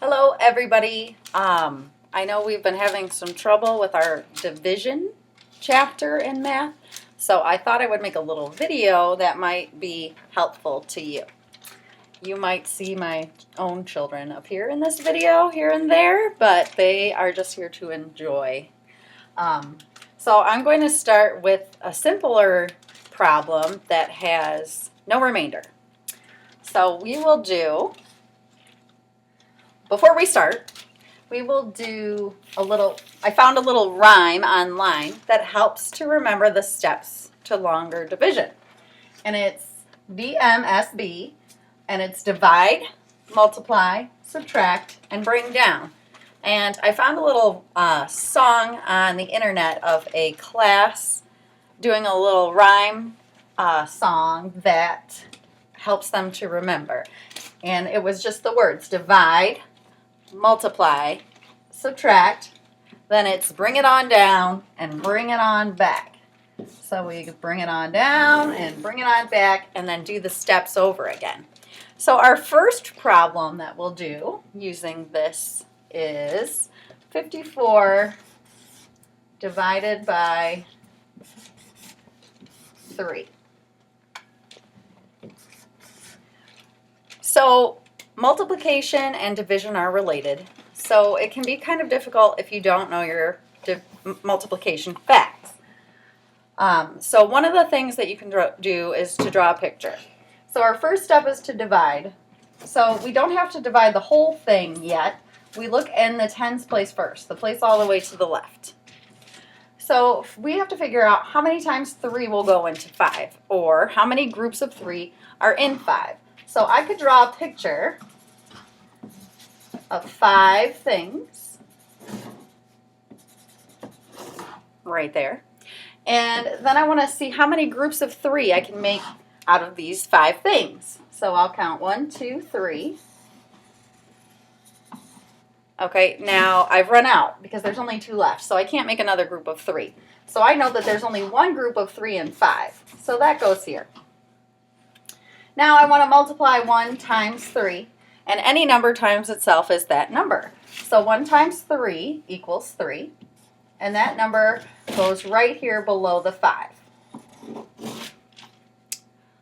Hello, everybody. I know we've been having some trouble with our division chapter in math, so I thought I would make a little video that might be helpful to you. You might see my own children appear in this video here and there, but they are just here to enjoy. So I'm going to start with a simpler problem that has no remainder. So we will do, before we start, we will do I found a little rhyme online that helps to remember the steps to longer division. And it's DMSB, and it's divide, multiply, subtract, and bring down. And I found a little song on the internet of a class doing a little rhyme song that helps them to remember. And it was just the words divide, multiply, subtract, then it's bring it on down and bring it on back. So we bring it on down and bring it on back and then do the steps over again. So our first problem that we'll do using this is 54 divided by 3. So multiplication and division are related, so it can be kind of difficult if you don't know your multiplication facts. So one of the things that you can do is to draw a picture. So our first step is to divide. So we don't have to divide the whole thing yet. We look in the tens place first, the place all the way to the left. So we have to figure out how many times 3 will go into 5, or how many groups of 3 are in 5. So I could draw a picture of 5 things right there. And then I want to see how many groups of 3 I can make out of these 5 things. So I'll count 1, 2, 3. Okay, now I've run out because there's only 2 left, so I can't make another group of 3. So I know that there's only one group of 3 and 5. So that goes here. Now I want to multiply 1 times 3, and any number times itself is that number. So 1 times 3 equals 3, and that number goes right here below the 5.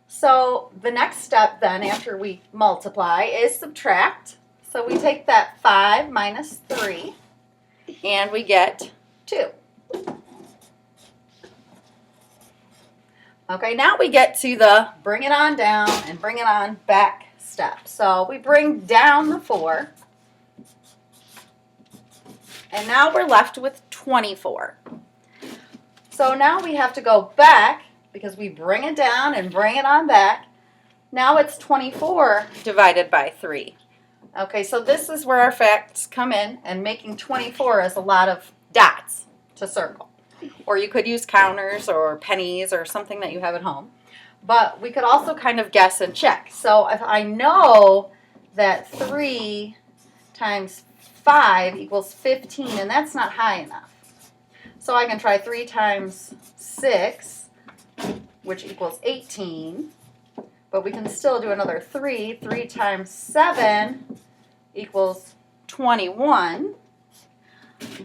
So the next step then after we multiply is subtract. So we take that 5 minus 3, and we get 2. Okay, now we get to the bring it on down and bring it on back step. So we bring down the 4, and now we're left with 24. So now we have to go back because we bring it down and bring it on back. Now it's 24 divided by 3. Okay, so this is where our facts come in, and making 24 is a lot of dots to circle. Or you could use counters or pennies or something that you have at home. But we could also kind of guess and check. So if I know that 3 times 5 equals 15, and that's not high enough. So I can try 3 times 6, which equals 18. But we can still do another 3. 3 times 7 equals 21.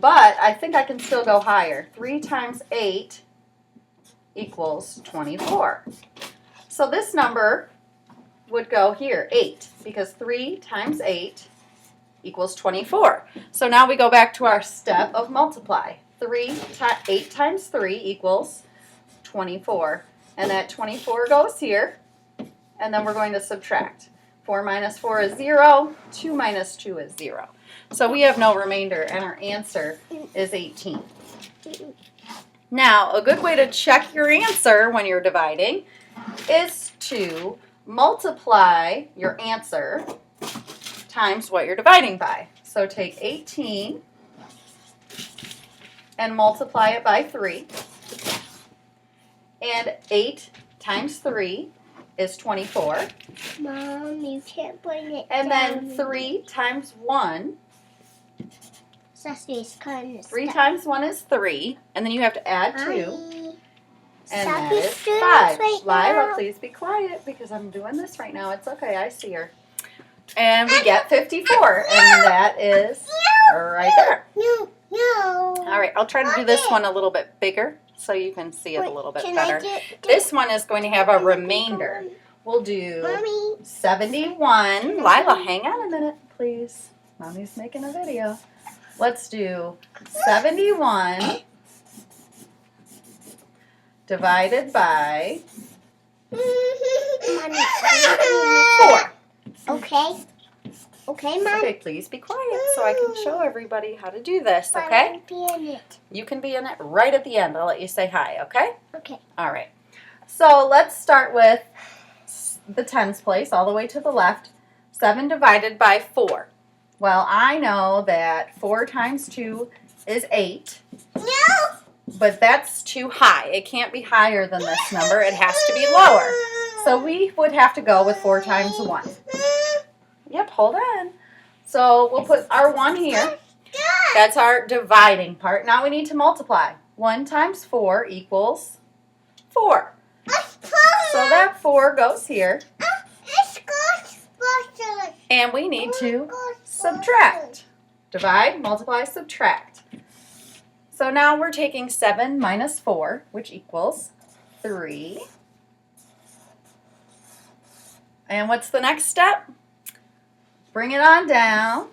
But I think I can still go higher. 3 times 8 equals 24. So this number would go here, 8, because 3 times 8 equals 24. So now we go back to our step of multiply. 8 times 3 equals 24. And that 24 goes here, and then we're going to subtract. 4 minus 4 is 0. 2 minus 2 is 0. So we have no remainder, and our answer is 18. Now, a good way to check your answer when you're dividing is to multiply your answer times what you're dividing by. So take 18 and multiply it by 3. And 8 times 3 is 24. Mom, you can't bring it And down. then 3 times 1. Sassy's kind of 3 times 1 is 3. And then you have to add 2. And that is 5. Right Lila, now. please be quiet because I'm doing this right now. It's okay. I see her. And we get 54. And that is right there. No. All right, I'll try to do this one a little bit bigger so you can see it a little bit Can better. I get This one is going to have a remainder. We'll do Mommy. 71. Lila, hang on a minute, please. Mommy's making a video. Let's do 71 divided by 4. Okay. Okay, Mom. Okay, please be quiet so I can show everybody how to do this, But okay? I'll be in it. You can be in it right at the end. I'll let you say hi, okay? Okay. All right. So let's start with the tens place all the way to the left. 7 divided by 4. Well, I know that 4 times 2 is 8, No. but that's too high. It can't be higher than this number. It has to be lower. So we would have to go with 4 times 1. Yep, hold on. So we'll put our 1 here. That's our dividing part. Now we need to multiply. 1 times 4 equals 4. So that 4 goes here. And we need to subtract. Divide, multiply, subtract. So now we're taking 7 minus 4, which equals 3. And what's the next step? Bring it on down.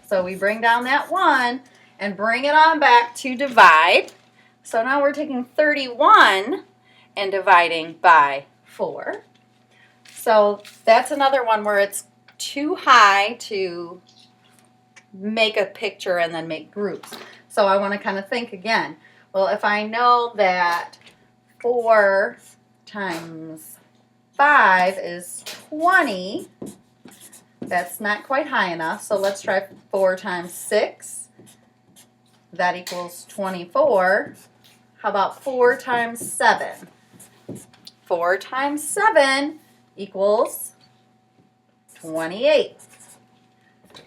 So we bring down that 1 and bring it on back to divide. So now we're taking 31 and dividing by 4. So that's another one where it's too high to make a picture and then make groups. So I want to kind of think again. Well, if I know that 4 times 5 is 20, that's not quite high enough. So let's try 4 times 6. That equals 24. How about 4 times 7? 4 times 7 equals 28.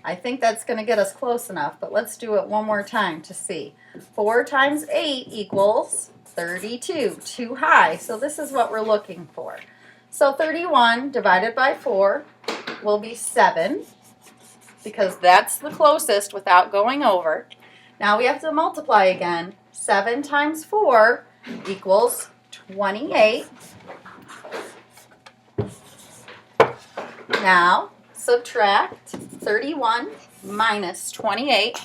I think that's going to get us close enough, but let's do it one more time to see. 4 times 8 equals 32. Too high, so this is what we're looking for. So 31 divided by 4 will be 7, because that's the closest without going over. Now we have to multiply again. 7 times 4 equals 28. Now subtract 31 minus 28.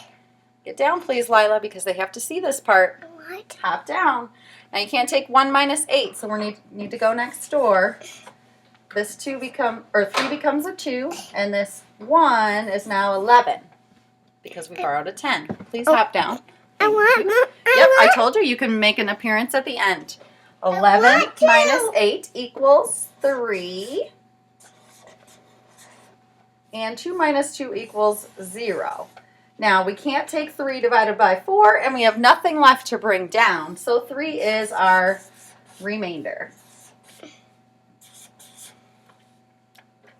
Get down, please, Lila, because they have to see this part. What? Hop down. Now you can't take 1 minus 8, so we need to go next door. This 3 becomes a 2, and this 1 is now 11 because we borrowed a 10. Please hop down. I want. Yep, I told you can make an appearance at the end. 11 minus 8 equals 3. And 2 minus 2 equals 0. Now, we can't take 3 divided by 4, and we have nothing left to bring down. So 3 is our remainder.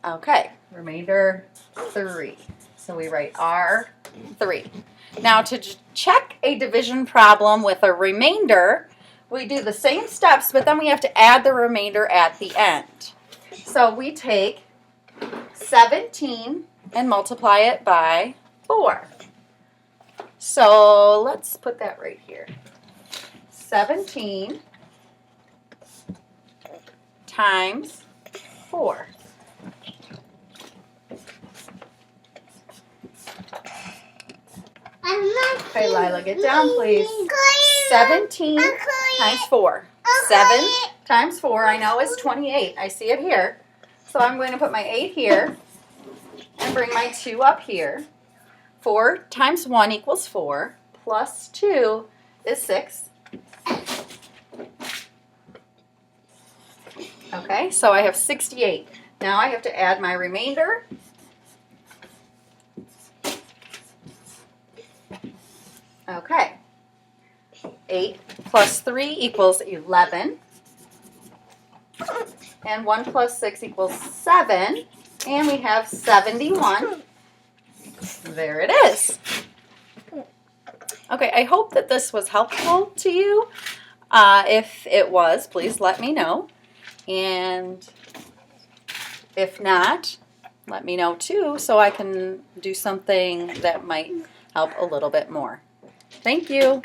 Okay, remainder 3. So we write R3. Now, to check a division problem with a remainder, we do the same steps, but then we have to add the remainder at the end. So we take 17 and multiply it by 4. So let's put that right here. 17 times 4. Okay, Lila, get down, please. 17 times 4. 7 times 4, I know, is 28. I see it here. So I'm going to put my 8 here and bring my 2 up here. 4 times 1 equals 4, plus 2 is 6. Okay, so I have 68. Now I have to add my remainder. Okay, 8 plus 3 equals 11. And 1 plus 6 equals 7. And we have 71. There it is. Okay, I hope that this was helpful to you. If it was, please let me know. And if not, let me know too so I can do something that might help a little bit more. Thank you.